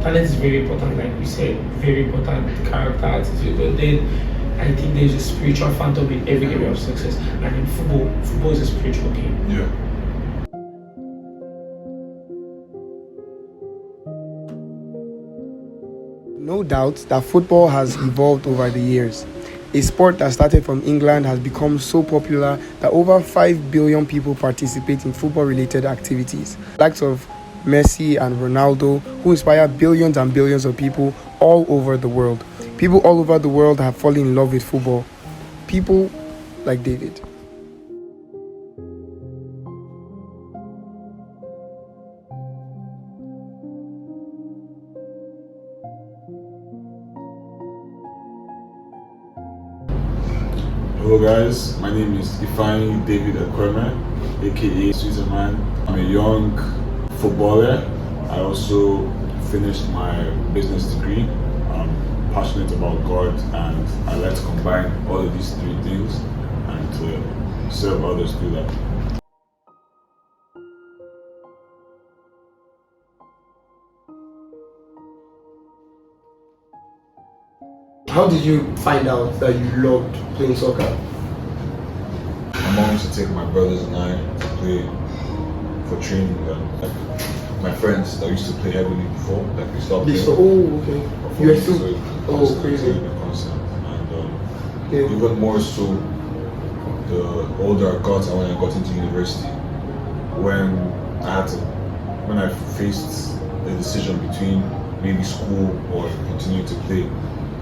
talent is very important, like we said, very important, character, attitude, but then I think there's a spiritual phantom in every area of success, and in football is a spiritual game. Yeah. No doubt that football has evolved over the years. A sport that started from England has become so popular that over 5 billion people participate in football-related activities. Likes of Messi and Ronaldo, who inspire billions and billions of people all over the world. People all over the world have fallen in love with football. People like David. Hello guys, my name is davekwueme, aka Switzerland. I'm a young footballer. I also finished my business degree. I'm passionate about God, and I like to combine all of these three things and to serve others through that. How did you find out that you loved playing soccer? My mom used to take my brothers and I to play for training. My friends that used to play heavily before, like we stopped playing. Oh, okay. You were still. Oh, crazy. And even more so, the older I got and when I got into university, when I faced the decision between maybe school or continue to play,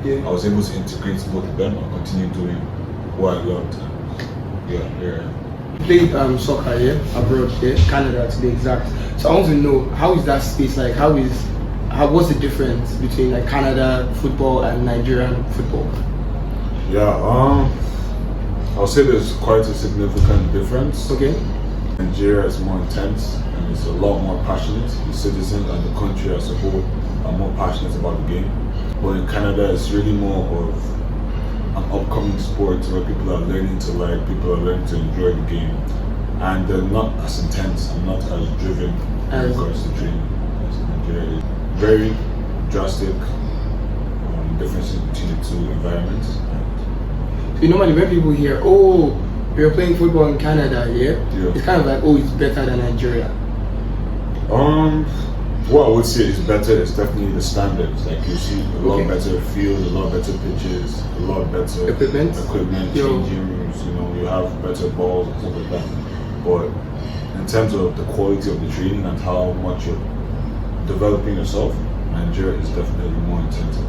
I was able to integrate both of them and continue doing what I loved. You played soccer abroad, Canada to be exact. So I want to know, how is that space like? What's the difference between like Canada football and Nigerian football? I'll say there's quite a significant difference. Okay. Nigeria is more intense and it's a lot more passionate. The citizens and the country as a whole are more passionate about the game. But in Canada, it's really more of an upcoming sport where people are learning to like, people are learning to enjoy the game, and they're not as intense and not as driven in regards to training as in Nigeria. Very drastic differences between the two environments. So normally when people hear, oh, you're playing football in Canada, it's kind of like, oh, it's better than Nigeria. What I would say is better is definitely the standards. Like you see a lot better fields, a lot better pitches, a lot better equipment, changing rooms, you have better balls and stuff like that. But in terms of the quality of the training and how much you're developing yourself, Nigeria is definitely more intensive.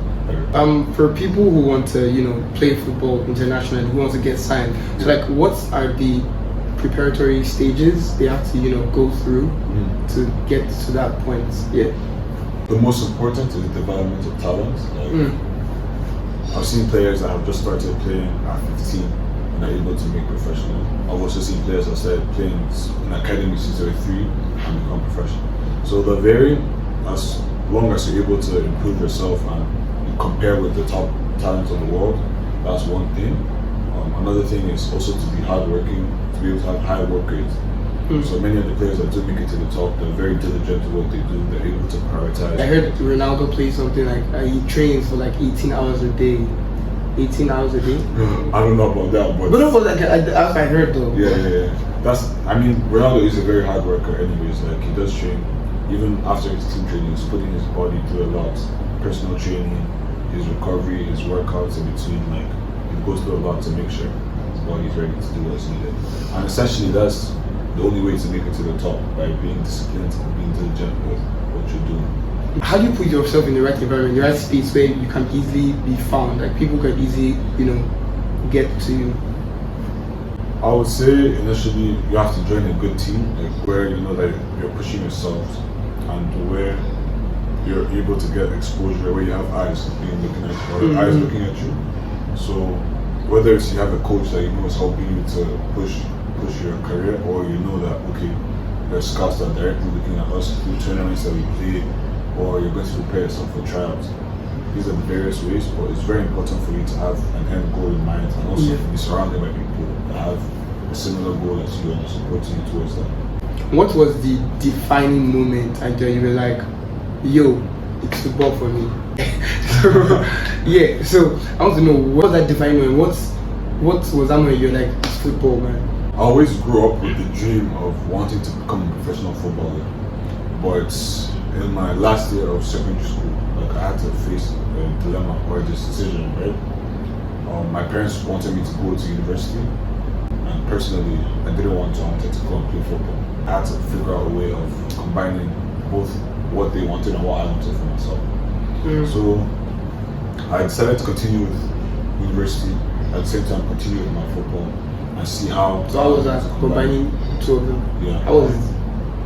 For people who want to, play football internationally, who want to get signed, so like what are the preparatory stages they have to go through to get to that point? The most important is the development of talent. I've seen players that have just started playing at 15 and are able to make professional. I've also seen players that started playing in academy since they were 3 and become professional. So they're very, as long as you're able to improve yourself and compare with the top talents of the world, that's one thing. Another thing is also to be hardworking, to be able to have high work rates. So many of the players that do make it to the top, they're very diligent to what they do. They're able to prioritize. I heard Ronaldo play something like he trains for like 18 hours a day. 18 hours a day? I don't know about that, but no, like I heard though. Yeah. Ronaldo is a very hard worker anyways. Like he does train. Even after his team training, he's putting his body through a lot. Personal training, his recovery, his workouts in between, like he goes through a lot to make sure his body's ready to do what's needed. And essentially that's the only way to make it to the top, by being disciplined and being diligent with what you're doing. How do you put yourself in the right environment, the right space where you can easily be found, like people can easily, get to you? I would say initially you have to join a good team, like where that you're pushing yourself and where you're able to get exposure, where you have eyes looking at you, or eyes looking at you. So whether it's you have a coach that is helping you to push your career, or that there's scouts that are directly looking at us through tournaments that we play, or you're going to prepare yourself for tryouts. These are the various ways, but it's very important for you to have an end goal in mind and also be surrounded by people that have a similar goal as you and supporting you towards that. What was the defining moment until you were like, yo, it's football for me. Yeah, so I want to know what that defining moment. What was that when you're like, it's football, man? I always grew up with the dream of wanting to become a professional footballer, but in my last year of secondary school, like I had to face a dilemma or a decision, right? My parents wanted me to go to university, and personally, I didn't want to. I wanted to go and play football. I had to figure out a way of combining both what they wanted and what I wanted for myself. So I decided to continue with university, at the same time continue with my football and see how. So how was that combining two of them? Yeah. How was it?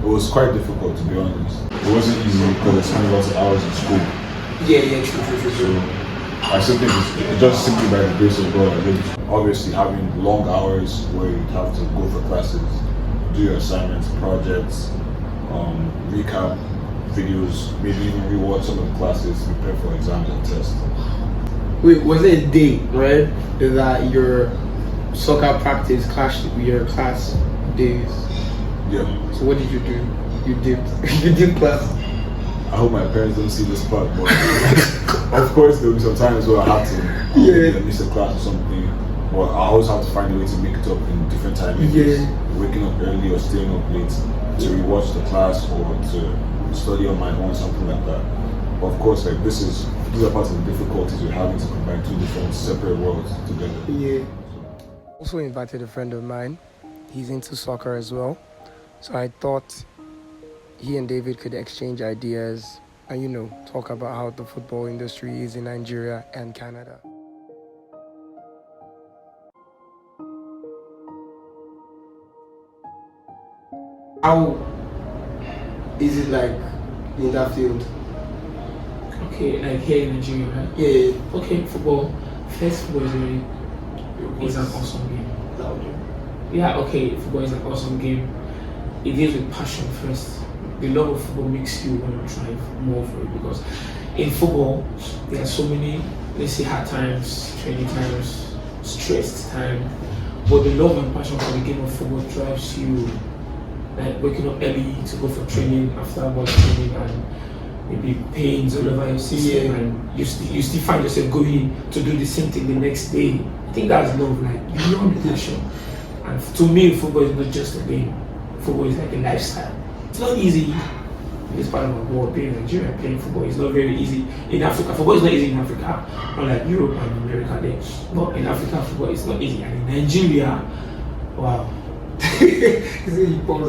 It was quite difficult, to be honest. It wasn't easy because I spent lots of hours in school. Yeah, true. So I still think it's just simply by the grace of God. I think obviously having long hours where you have to go for classes, do your assignments, projects, recap videos, maybe even rewatch some of the classes, prepare for exams and tests. Wait, was it a day, right, that your soccer practice clashed with your class days? Yeah. So what did you do? You did class. I hope my parents don't see this part, but of course there will be some times where I have to miss a class or something. But I always have to find a way to make it up in different timings. Waking up early or staying up late to rewatch the class or to study on my own, something like that. But of course, like these are part of the difficulties we're having to combine two different separate worlds together. Yeah. Also invited a friend of mine. He's into soccer as well. So I thought he and David could exchange ideas and, talk about how the football industry is in Nigeria and Canada. How is it like in that field? Okay, like here in Nigeria, right? Yeah. Okay, football. First, football is an awesome game. Yeah, okay, football is an awesome game. It deals with passion first. The love of football makes you want to drive more for it because in football there are so many, let's say, hard times, training times, stressed time. But the love and passion for the game of football drives you, like waking up early to go for training after ball training and maybe pains all over your system and you still find yourself going to do the same thing the next day. I think that's love, like you know the passion. And to me, football is not just a game. Football is like a lifestyle. It's not easy. It's part of the world. Being in Nigeria, playing football is not very easy. In Africa, football is not easy in Africa, unlike Europe and America there. But in Africa, football is not easy. And in Nigeria, wow. Football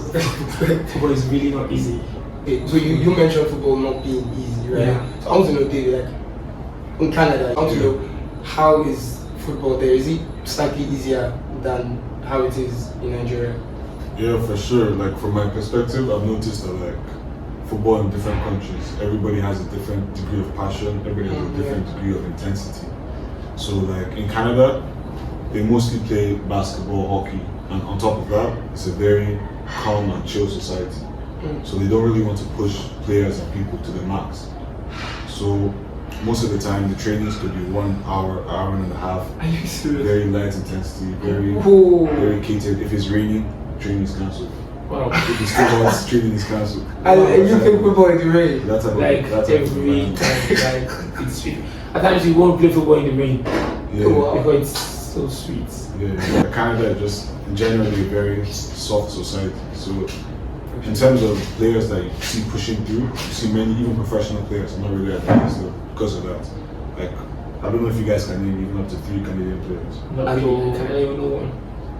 is really not easy. Okay, so you mentioned football not being easy, right? Yeah. So I want to know, David, like in Canada, I want to know how is football there? Is it slightly easier than how it is in Nigeria? Yeah, for sure. Like from my perspective, I've noticed that like football in different countries, everybody has a different degree of passion, everybody has a different degree of intensity. So like in Canada, they mostly play basketball, hockey, and on top of that, it's a very calm and chill society. So they don't really want to push players and people to the max. So most of the time, the trainings could be 1 hour, hour and a half. Are you serious? Very light intensity, very catered. If it's raining, training is cancelled. Wow. If it's too hot, training is cancelled. And you play football in the rain? That's Like every time, like it's sweet. At times you won't play football in the rain. Yeah. Because it's so sweet. Yeah. Canada is just generally a very soft society. So in terms of players that you see pushing through, you see many even professional players are not really at that level because of that. Like I don't know if you guys can name even up to 3 Canadian players. Not really. Can I even know one?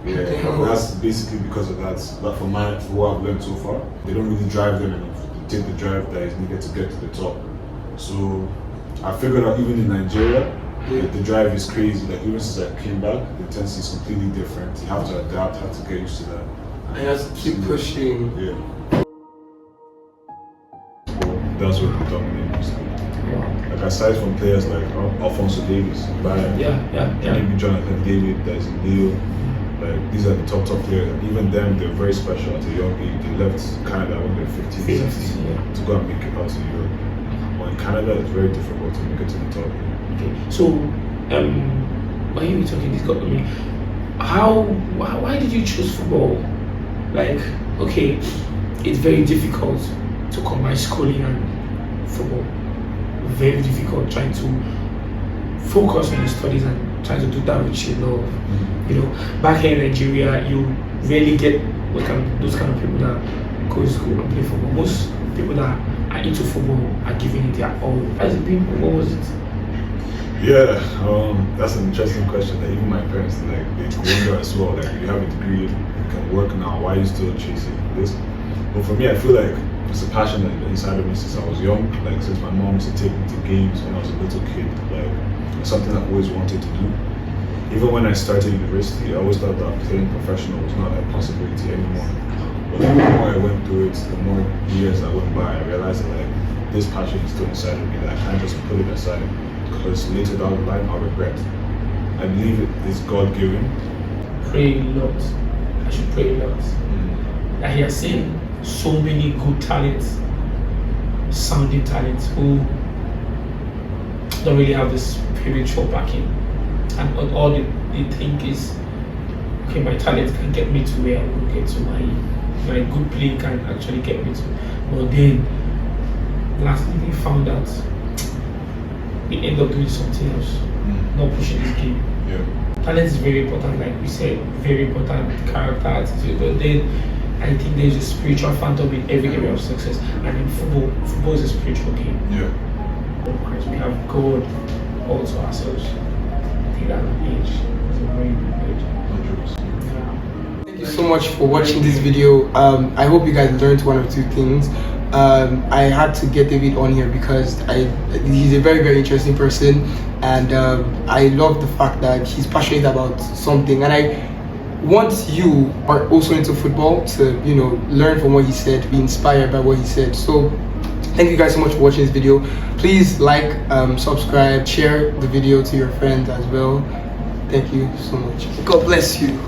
Yeah, that's basically because of that. But for what I've learned so far, they don't really drive them enough. They take the drive that is needed to get to the top. So I figured out even in Nigeria, like, the drive is crazy. Like even since I came back, the intensity is completely different. You have to adapt, have to get used to that. And you have to keep pushing. Yeah. That's what we dominate mostly. Like aside from players like Alphonso Davies, maybe Jonathan David, there's Neil. Like these are the top players, and even them, they're very special at a young age. They left Canada when they're 15, 16 to go and make it out to Europe. But in Canada, it's very difficult to make it to the top. Okay. So, why are you talking this got me? Why did you choose football? Like, okay, it's very difficult to combine schooling and football. very difficult trying to focus on your studies and trying to do that which you love. You know, back here in Nigeria, you rarely get those kind of people that go to school and play football. Most people that are into football are giving it their all. Has it been? What was it? Yeah, that's an interesting question that even my parents they wonder as well. Like, you have a degree, you can work now. Why are you still chasing this? But for me, I feel like it's a passion that inside of me since I was young. Like, since my mom used to take me to games when I was a little kid. Like, it's something I've always wanted to do. Even when I started university, I always thought that playing professional was not a possibility anymore. But the more I went through it, the more years I went by, I realized that like this passion is still inside of me. That I can't just put it aside, because later down the line I'll regret. I believe it is God-given. Pray a lot. I should pray a lot. I hear saying so many good talents, sounding talents who don't really have this spiritual backing, and all they think is, okay, my talent can get me to where I will get to, my good play can actually get me to. But then lastly they found out they end up doing something else, not pushing this game. Yeah. Talent is very important, like we said, very important, character, attitude, but then I think there's a spiritual phantom in every area of success, and in football is a spiritual game. Yeah. Because we have God also ourselves. I think that age is a very good age. 100%. Yeah. Thank you so much for watching this video. I hope you guys learned one or two things. I had to get David on here because he's a very, very interesting person, and I love the fact that he's passionate about something, and I want you are also into football to learn from what he said, be inspired by what he said. So thank you guys so much for watching this video. Please like, subscribe, share the video to your friends as well. Thank you so much. God bless you.